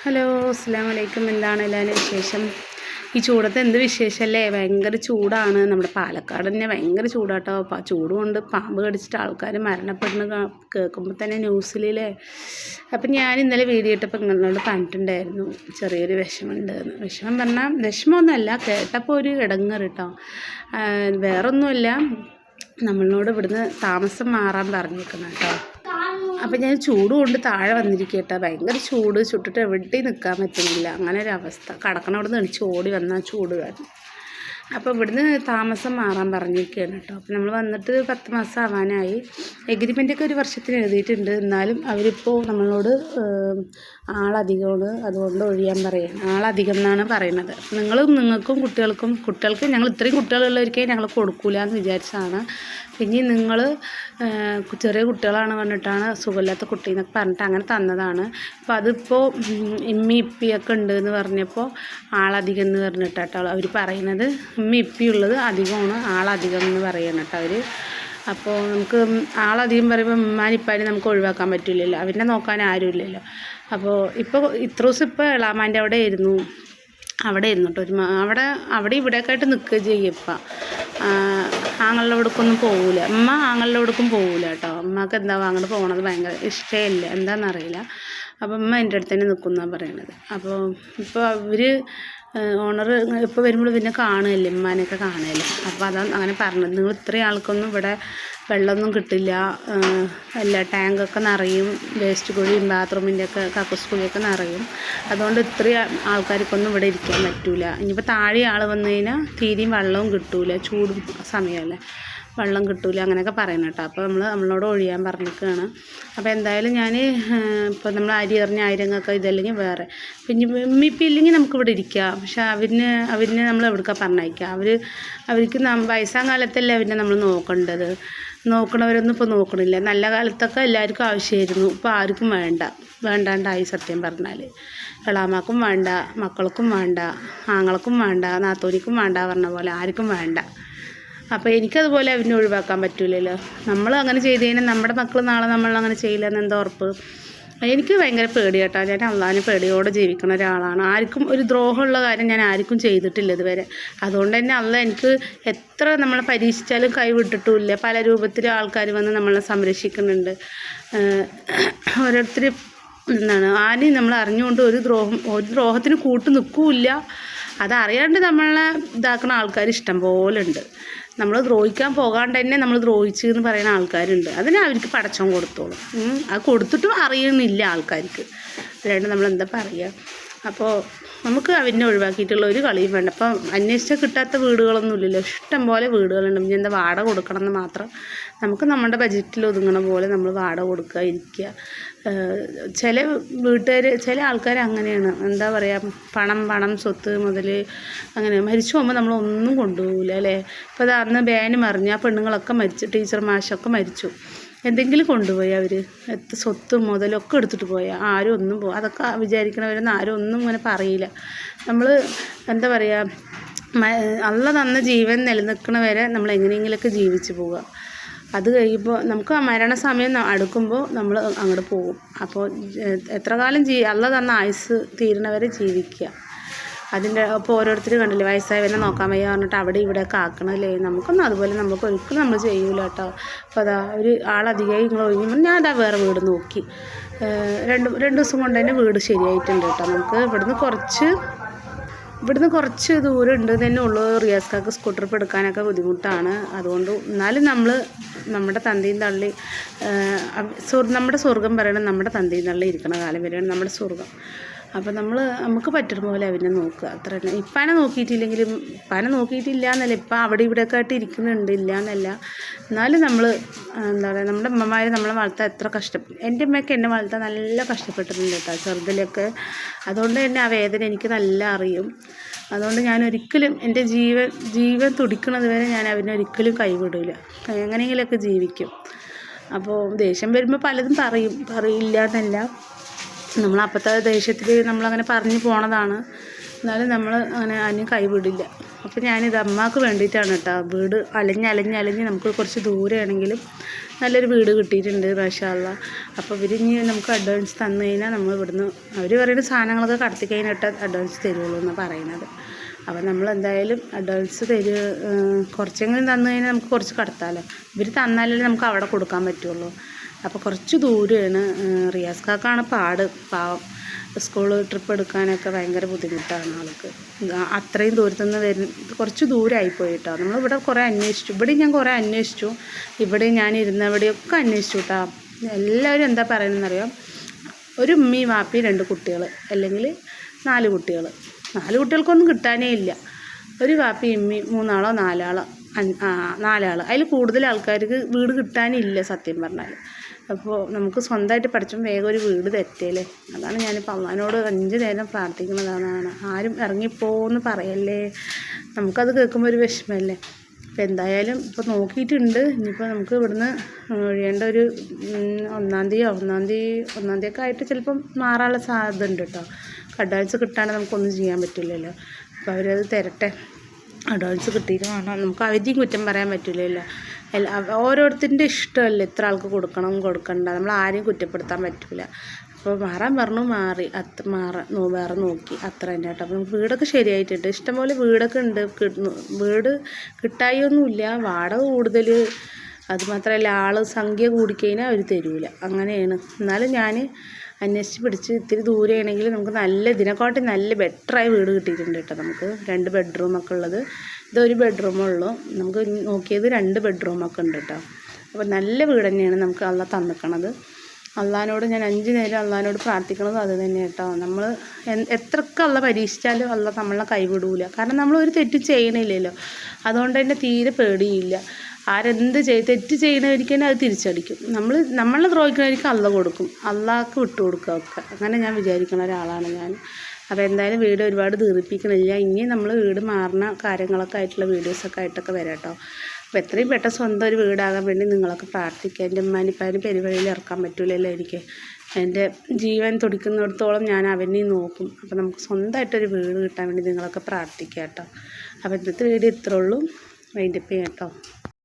Hello, അസ്സലാമു അലൈക്കും. എന്താണ് എല്ലാവരും വിശേഷം? ഈ ചൂടത്ത് എന്ത് വിശേഷമല്ലേ? ഭയങ്കര ചൂടാണ്. നമ്മുടെ പാലക്കാട് തന്നെ ഭയങ്കര ചൂടാട്ടോ. ചൂട് കൊണ്ട് പാമ്പ് കടിച്ചിട്ട് ആൾക്കാർ മരണപ്പെടുന്ന കേൾക്കുമ്പോൾ തന്നെ ന്യൂസിലേ. അപ്പം ഞാൻ ഇന്നലെ വീഡിയോ ഇട്ടപ്പോൾ നിങ്ങളോട് പറഞ്ഞിട്ടുണ്ടായിരുന്നു ചെറിയൊരു വിഷമമുണ്ട് എന്ന്. വിഷമം പറഞ്ഞാൽ വിഷമമൊന്നുമല്ല, കേട്ടപ്പോൾ ഒരു ഇടങ്ങേറ് കേട്ടോ. വേറൊന്നുമല്ല, നമ്മളോട് ഇവിടുന്ന് താമസം മാറാൻ പറഞ്ഞേക്കണം കേട്ടോ. അപ്പം ഞാൻ ചൂട് കൊണ്ട് താഴെ വന്നിരിക്കട്ടെ. ഭയങ്കര ചൂട്, ചുട്ടിട്ട് എവിടെയും നിൽക്കാൻ പറ്റുന്നില്ല. അങ്ങനെ ഒരു അവസ്ഥ. കടക്കണ അവിടെ നിന്ന് എണിച്ച് ഓടി വന്നാൽ ചൂട് കാരണം. അപ്പോൾ ഇവിടുന്ന് താമസം മാറാൻ പറഞ്ഞിരിക്കുകയാണ് കേട്ടോ. അപ്പോൾ നമ്മൾ വന്നിട്ട് 10 മാസം ആവാനായി. എഗ്രിമെൻ്റൊക്കെ ഒരു വർഷത്തിന് എഴുതിയിട്ടുണ്ട്. എന്നാലും അവരിപ്പോൾ നമ്മളോട് ആളധികമാണ്, അതുകൊണ്ട് ഒഴിയാൻ പറയുകയാണ്. ആളധികം എന്നാണ് പറയുന്നത്. നിങ്ങൾക്കും കുട്ടികൾക്ക് ഞങ്ങൾ ഇത്രയും കുട്ടികളുള്ളവർക്കേ ഞങ്ങൾ കൊടുക്കൂല എന്ന് വിചാരിച്ചതാണ്. പിന്നെ നിങ്ങൾ ചെറിയ കുട്ടികളാണ് പറഞ്ഞിട്ടാണ്, സുഖമില്ലാത്ത കുട്ടീന്നൊക്കെ പറഞ്ഞിട്ട് അങ്ങനെ തന്നതാണ്. അപ്പോൾ അതിപ്പോൾ ഇപ്പിയൊക്കെ ഉണ്ട് എന്ന് പറഞ്ഞപ്പോൾ ആളധികം എന്ന് പറഞ്ഞിട്ടാട്ടോ അവർ പറയുന്നത്. ഇപ്പിയുള്ളത് അധികമാണ്, ആളധികം എന്ന് പറയണം കേട്ടോ അവർ. അപ്പോൾ നമുക്ക് ആളധികം പറയുമ്പോൾ ഉമ്മാനിപ്പാനി നമുക്ക് ഒഴിവാക്കാൻ പറ്റില്ലല്ലോ, അവരെ നോക്കാൻ ആരുമില്ലല്ലോ. അപ്പോൾ ഇത്ര ദിവസം ഇപ്പോൾ എളാമാൻ്റെ അവിടെ ആയിരുന്നു കേട്ടോ. അവിടെ ഇവിടെയൊക്കെ ആയിട്ട് നിൽക്കുക ചെയ്യും. ഇപ്പം ആങ്ങളുടെ അവിടേക്കൊന്നും പോകില്ല, ആങ്ങളുടെ അവിടേക്കും പോകില്ല കേട്ടോ. അമ്മക്ക് എന്താ അങ്ങോട്ട് പോകണത് ഭയങ്കര ഇഷ്ടമില്ല, എന്താണെന്നറിയില്ല. അപ്പം എൻ്റെ അടുത്ത് തന്നെ നിൽക്കുമെന്നാണ് പറയണത്. അപ്പോൾ ഇപ്പോൾ അവർ ഓണർ ഇപ്പോൾ വരുമ്പോൾ പിന്നെ കാണുകയല്ലേ, ഉമ്മാനെയൊക്കെ കാണുകയല്ലേ. അപ്പോൾ അതാണ് അങ്ങനെ പറഞ്ഞത്. നിങ്ങൾ ഇത്രയും ആൾക്കൊന്നും ഇവിടെ വെള്ളമൊന്നും കിട്ടില്ല, എല്ലാ ടാങ്കൊക്കെ നിറയും, വേസ്റ്റ് കുഴിയും ബാത്റൂമിൻ്റെയൊക്കെ കക്കൂസ് കുഴിയൊക്കെ നിറയും. അതുകൊണ്ട് ഇത്രയും ആൾക്കാർക്കൊന്നും ഇവിടെ ഇരിക്കാൻ പറ്റില്ല. ഇനിയിപ്പോൾ താഴെ ആൾ വന്നു കഴിഞ്ഞാൽ തീരെയും വെള്ളവും കിട്ടില്ല, ചൂടും സമയമല്ലേ, വെള്ളം കിട്ടില്ല അങ്ങനെയൊക്കെ പറയുന്നത് കേട്ടോ. അപ്പോൾ നമ്മളോട് ഒഴിയാൻ പറഞ്ഞിരിക്കുകയാണ്. അപ്പോൾ എന്തായാലും ഞാൻ ഇപ്പോൾ നമ്മൾ അരി എറിഞ്ഞ ആയിരങ്ങൾക്ക് ഇതല്ലെങ്കിൽ വേറെ പിന്നെ ഇപ്പം ഇല്ലെങ്കിൽ നമുക്കിവിടെ ഇരിക്കാം. പക്ഷെ അവരിനെ നമ്മൾ എവിടേക്കാണ് പറഞ്ഞയക്കുക? അവർക്ക് വയസ്സാം കാലത്തല്ലേ അവരെ നമ്മൾ നോക്കേണ്ടത്. നോക്കണവരൊന്നും ഇപ്പോൾ നോക്കണില്ല. നല്ല കാലത്തൊക്കെ എല്ലാവർക്കും ആവശ്യമായിരുന്നു, ഇപ്പോൾ ആർക്കും വേണ്ടാണ്ടായി സത്യം പറഞ്ഞാൽ. എളാമാക്കും വേണ്ട, മക്കൾക്കും വേണ്ട, ആങ്ങൾക്കും വേണ്ട, നാത്തോനിക്കും വേണ്ട പറഞ്ഞ പോലെ ആർക്കും വേണ്ട. അപ്പോൾ എനിക്കതുപോലെ അവരിനെ ഒഴിവാക്കാൻ പറ്റില്ലല്ലോ. നമ്മൾ അങ്ങനെ ചെയ്ത് കഴിഞ്ഞാൽ നമ്മുടെ മക്കൾ നാളെ നമ്മളങ്ങനെ ചെയ്യില്ല എന്ന് എന്താ ഉറപ്പ്? എനിക്ക് ഭയങ്കര പേടി കേട്ടോ. ഞാൻ അള്ളാഹിനെ പേടിയോടെ ജീവിക്കുന്ന ഒരാളാണ്. ആർക്കും ഒരു ദ്രോഹമുള്ള കാര്യം ഞാൻ ആർക്കും ചെയ്തിട്ടില്ല ഇതുവരെ. അതുകൊണ്ട് തന്നെ അള്ളാഹ് എനിക്ക് എത്ര നമ്മളെ പരീക്ഷിച്ചാലും കൈവിട്ടിട്ടുമില്ല. പല രൂപത്തിൽ ആൾക്കാർ വന്ന് നമ്മളെ സംരക്ഷിക്കുന്നുണ്ട്. ഓരോരുത്തർ ആരെയും നമ്മൾ അറിഞ്ഞുകൊണ്ട് ഒരു ദ്രോഹത്തിന് കൂട്ട് നിൽക്കില്ല. അതറിയാണ്ട് നമ്മളെ ഇതാക്കുന്ന ആൾക്കാർ ഇഷ്ടം പോലെ ഉണ്ട്. നമ്മൾ ദ്രോഹിക്കാൻ പോകാണ്ട് തന്നെ നമ്മൾ ദ്രോഹിച്ചു എന്ന് പറയുന്ന ആൾക്കാരുണ്ട്. അതിന് അവർക്ക് പടച്ചോൻ കൊടുത്തോളും. അത് കൊടുത്തിട്ടും അറിയുന്നില്ല ആൾക്കാർക്ക്. അല്ലാണ്ട് നമ്മളെന്താ പറയുക? അപ്പോൾ നമുക്ക് അവരിനെ ഒഴിവാക്കിയിട്ടുള്ള ഒരു കളിയും വേണ്ട. അപ്പം അന്വേഷിച്ചാൽ കിട്ടാത്ത വീടുകളൊന്നും ഇല്ലല്ലോ, ഇഷ്ടം പോലെ വീടുകളുണ്ട്. പിന്നെ എന്താ വാടക കൊടുക്കണം എന്ന് മാത്രം. നമുക്ക് നമ്മുടെ ബഡ്ജറ്റിൽ ഒതുങ്ങണ പോലെ നമ്മൾ വാടക കൊടുക്കുക, ഇരിക്കുക. ചില ആൾക്കാർ അങ്ങനെയാണ്, എന്താ പറയുക, പണം സ്വത്ത് മുതൽ അങ്ങനെ മരിച്ചു പോകുമ്പോൾ നമ്മളൊന്നും കൊണ്ടുപോകില്ല അല്ലേ. ഇപ്പോൾ അത് അന്ന് ബാന് മറിഞ്ഞ പെണ്ണുങ്ങളൊക്കെ മരിച്ചു, ടീച്ചർ മാഷൊക്കെ മരിച്ചു. എന്തെങ്കിലും കൊണ്ടുപോയി അവർ സ്വത്തും മുതലൊക്കെ എടുത്തിട്ട് പോയാൽ ആരും ഒന്നും അതൊക്കെ വിചാരിക്കണവരൊന്നും ആരും ഒന്നും ഇങ്ങനെ പറയില്ല. നമ്മൾ എന്താ പറയുക, അള്ള തന്ന ജീവൻ നിലനിൽക്കണ വരെ നമ്മൾ എങ്ങനെയെങ്കിലുമൊക്കെ ജീവിച്ച് പോവുക. അത് കഴിയുമ്പോൾ നമുക്ക് ആ മരണസമയം അടുക്കുമ്പോൾ നമ്മൾ അങ്ങോട്ട് പോകും. അപ്പോൾ എത്ര കാലം അള്ള തന്ന ആയുസ് തീരണവരെ ജീവിക്കുക. അപ്പോൾ ഓരോരുത്തർ കണ്ടില്ലേ, വയസ്സായവനെ നോക്കാൻ വയ്യ പറഞ്ഞിട്ട് അവിടെ ഇവിടെയൊക്കെ ആക്കണമല്ലേ. നമുക്കൊന്നും അതുപോലെ നമുക്ക് ഒരിക്കലും നമ്മൾ ചെയ്യൂല കേട്ടോ. അപ്പോൾ അതാ ഒരു ആളധികമായി നിങ്ങൾ ഒഴിഞ്ഞപ്പോൾ ഞാൻ അതാ വേറെ വീട് നോക്കി. രണ്ട് ദിവസം കൊണ്ട് തന്നെ വീട് ശരിയായിട്ടുണ്ട് കേട്ടോ. നമുക്ക് ഇവിടുന്ന് കുറച്ച് ദൂരം ഉണ്ട് തന്നെ ഉള്ളൂ. റിയാസ്ക്കാർക്ക് സ്കൂട്ടർ ഇപ്പോൾ എടുക്കാനൊക്കെ ബുദ്ധിമുട്ടാണ്. അതുകൊണ്ട് എന്നാലും നമ്മുടെ തന്തയും തള്ളി നമ്മുടെ സ്വർഗം പറയണം, നമ്മുടെ തന്തയും തള്ളി ഇരിക്കണ കാലം വരെയാണ് നമ്മുടെ സ്വർഗം. അപ്പോൾ നമുക്ക് പറ്റുന്ന പോലെ അവനെ നോക്കുക, അത്ര തന്നെ. ഇപ്പാനെ നോക്കിയിട്ടില്ല എന്നല്ല, ഇപ്പം അവിടെ ഇവിടെയൊക്കെ ആയിട്ട് ഇരിക്കുന്നുണ്ട്, ഇല്ല എന്നല്ല. എന്നാലും നമ്മൾ എന്താ പറയുക, നമ്മുടെ അമ്മമാർ നമ്മളെ വളർത്താൻ എത്ര കഷ്ടപ്പെട്ടു. എൻ്റെ അമ്മയൊക്കെ എന്നെ വളർത്താൻ നല്ല കഷ്ടപ്പെട്ടിട്ടുണ്ട് കേട്ടോ, ചെറുതിലൊക്കെ. അതുകൊണ്ട് തന്നെ ആ വേദന എനിക്ക് നല്ല അറിയും. അതുകൊണ്ട് ഞാൻ ഒരിക്കലും എൻ്റെ ജീവൻ തുടിക്കുന്നത് വരെ ഞാൻ അവനൊരിക്കലും കൈവിടില്ല. എങ്ങനെയെങ്കിലുമൊക്കെ ജീവിക്കും. അപ്പോൾ ദേഷ്യം വരുമ്പോൾ പലതും പറയില്ല എന്നല്ല, നമ്മൾ അപ്പോഴത്തെ ദേഷ്യത്തിൽ നമ്മളങ്ങനെ പറഞ്ഞു പോണതാണ്. എന്നാലും നമ്മൾ അങ്ങനെ ആരും കൈവിടില്ല. അപ്പോൾ ഞാനിത് അമ്മക്ക് വേണ്ടിയിട്ടാണ് കേട്ടോ. വീട് അലഞ്ഞ് നമുക്ക് കുറച്ച് ദൂരെയാണെങ്കിലും നല്ലൊരു വീട് കിട്ടിയിട്ടുണ്ട് മാഷാ അല്ലാ. അപ്പോൾ ഇവർ ഇനി നമുക്ക് അഡ്വാൻസ് തന്നു കഴിഞ്ഞാൽ നമ്മൾ ഇവിടുന്ന് അവർ പറയുന്ന സാധനങ്ങളൊക്കെ കടത്തി കഴിഞ്ഞിട്ട് അഡ്വാൻസ് തരുള്ളൂ എന്നാണ് പറയുന്നത്. അപ്പോൾ നമ്മൾ എന്തായാലും അഡ്വാൻസ് കുറച്ചെങ്കിലും തന്നു കഴിഞ്ഞാൽ നമുക്ക് കുറച്ച് കടത്താമല്ലോ. ഇവർ തന്നാലല്ലേ നമുക്ക് അവിടെ കൊടുക്കാൻ പറ്റുള്ളൂ. അപ്പോൾ കുറച്ച് ദൂരമാണ്. റിയാസ് കാക്കാണ് പാവം. സ്കൂൾ ട്രിപ്പ് എടുക്കാനൊക്കെ ഭയങ്കര ബുദ്ധിമുട്ടാണ് ആൾക്ക്. അത്രയും ദൂരത്തുനിന്ന് കുറച്ച് ദൂരമായിപ്പോയി കേട്ടോ. നമ്മളിവിടെ കുറേ അന്വേഷിച്ചു. ഇവിടെ ഞാൻ കുറേ അന്വേഷിച്ചു. ഇവിടെ ഞാൻ ഇരുന്നവിടെയൊക്കെ അന്വേഷിച്ചു കേട്ടോ. എല്ലാവരും എന്താ പറയുന്നതെന്നറിയാം, ഒരു ഉമ്മയും വാപ്പയും 2 കുട്ടികൾ, അല്ലെങ്കിൽ 4 കുട്ടികൾ. 4 കുട്ടികൾക്കൊന്നും കിട്ടാനേ ഇല്ല. ഒരു വാപ്പയും ഉമ്മയും 3 ആളോ 4 ആളോ 4 ആൾ, അതിൽ കൂടുതൽ ആൾക്കാർക്ക് വീട് കിട്ടാനില്ല സത്യം പറഞ്ഞാൽ. അപ്പോൾ നമുക്ക് സ്വന്തമായിട്ട് പഠിച്ചും വേഗം ഒരു വീട് തെറ്റേലേ. അതാണ് ഞാനിപ്പോൾ അള്ളാഹിനോട് 5 നേരം പ്രാർത്ഥിക്കുന്നതാണ്. ആരും ഇറങ്ങിപ്പോന്ന് പറയല്ലേ. നമുക്കത് കേൾക്കുമ്പോൾ ഒരു വിഷമമല്ലേ. അപ്പോൾ എന്തായാലും ഇപ്പോൾ നോക്കിയിട്ടുണ്ട്. ഇനിയിപ്പോൾ നമുക്ക് ഇവിടുന്ന് ഒഴിയേണ്ട ഒരു 1-ാം തീയതിയൊക്കെ ആയിട്ട് ചിലപ്പം മാറാനുള്ള സാധ്യത ഉണ്ട് കേട്ടോ. അഡ്വാൻസ് കിട്ടാണ്ട് നമുക്കൊന്നും ചെയ്യാൻ പറ്റില്ലല്ലോ. അപ്പോൾ അവരത് തരട്ടെ. അഡ്വാൻസ് കിട്ടിയിട്ട് വേണം. നമുക്ക് അവധിയും കുറ്റം പറയാൻ പറ്റില്ലല്ലോ. ഓരോരുത്തരുടെ ഇഷ്ടമല്ലേ എത്ര ആൾക്ക് കൊടുക്കണ്ട. നമ്മൾ ആരെയും കുറ്റപ്പെടുത്താൻ പറ്റില്ല. അപ്പോൾ മാറാൻ പറഞ്ഞു, മാറി. വേറെ നോക്കി, അത്ര തന്നെ കേട്ടോ. അപ്പോൾ നമുക്ക് വീടൊക്കെ ശരിയായിട്ടുണ്ട്. ഇഷ്ടംപോലെ വീടൊക്കെ ഉണ്ട്. വീട് കിട്ടായൊന്നുമില്ല, വാടക കൂടുതൽ. അതുമാത്രമല്ല സംഖ്യ കൂടിക്കഴിഞ്ഞാൽ അവർ തരൂല. അങ്ങനെയാണ്. എന്നാലും ഞാൻ അന്വേഷിച്ച് പിടിച്ച് ഇത്തിരി ദൂരെയാണെങ്കിൽ നമുക്ക് ഇതിനെക്കാട്ടും നല്ല ബെറ്ററായി വീട് കിട്ടിയിട്ടുണ്ട് കേട്ടോ. നമുക്ക് 2 ബെഡ്റൂമൊക്കെ ഉള്ളത്. ഇതൊരു ബെഡ്റൂമേ ഉള്ളൂ. നമുക്ക് നോക്കിയത് 2 ബെഡ്റൂമൊക്കെ ഉണ്ട് കേട്ടോ. അപ്പോൾ നല്ല വീട് തന്നെയാണ് നമുക്ക് അള്ളാ തന്നിക്കണത്. അള്ളാഹിനോട് ഞാൻ 5 നേരം അള്ളാഹിനോട് പ്രാർത്ഥിക്കണത് അത് തന്നെ കേട്ടോ. നമ്മൾ എത്രയൊക്കെ അള്ള പരീക്ഷിച്ചാലും അള്ള നമ്മളെ കൈവിടൂല. കാരണം നമ്മളൊരു തെറ്റ് ചെയ്യണില്ലല്ലോ. അതുകൊണ്ട് തന്നെ തീരെ പേടിയില്ല. തെറ്റ് ചെയ്യണവർക്ക് തന്നെ അത് തിരിച്ചടിക്കും. നമ്മളെ ദ്രോഹിക്കുന്നവർക്ക് അള്ള കൊടുക്കും. അള്ളാഹ്ക്ക് വിട്ടുകൊടുക്കുക ഒക്കെ. അങ്ങനെ ഞാൻ വിചാരിക്കുന്ന ഒരാളാണ് ഞാൻ. അപ്പോൾ എന്തായാലും വീട് ഒരുപാട് ദീർഘിപ്പിക്കണില്ല. ഇനി നമ്മൾ വീട് മാറുന്ന കാര്യങ്ങളൊക്കെ ആയിട്ടുള്ള വീഡിയോസൊക്കെ ആയിട്ടൊക്കെ വരാം കേട്ടോ. അപ്പോൾ എത്രയും പെട്ടെന്ന് സ്വന്തം ഒരു വീടാകാൻ വേണ്ടി നിങ്ങളൊക്കെ പ്രാർത്ഥിക്കുക. എൻ്റെ ഉമ്മാനിപ്പാനും പെരുവഴിയിൽ ഇറക്കാൻ പറ്റില്ലല്ലോ എനിക്ക്. എൻ്റെ ജീവൻ തുടിക്കുന്നിടത്തോളം ഞാൻ അവനെയും നോക്കും. അപ്പോൾ നമുക്ക് സ്വന്തമായിട്ടൊരു വീട് കിട്ടാൻ വേണ്ടി നിങ്ങളൊക്കെ പ്രാർത്ഥിക്കുക കേട്ടോ. അപ്പോൾ ഇന്നത്തെ വീഡിയോ ഇത്രേ ഉള്ളൂ. വൈൻഡപ്പ് ചെയ്യാം കേട്ടോ.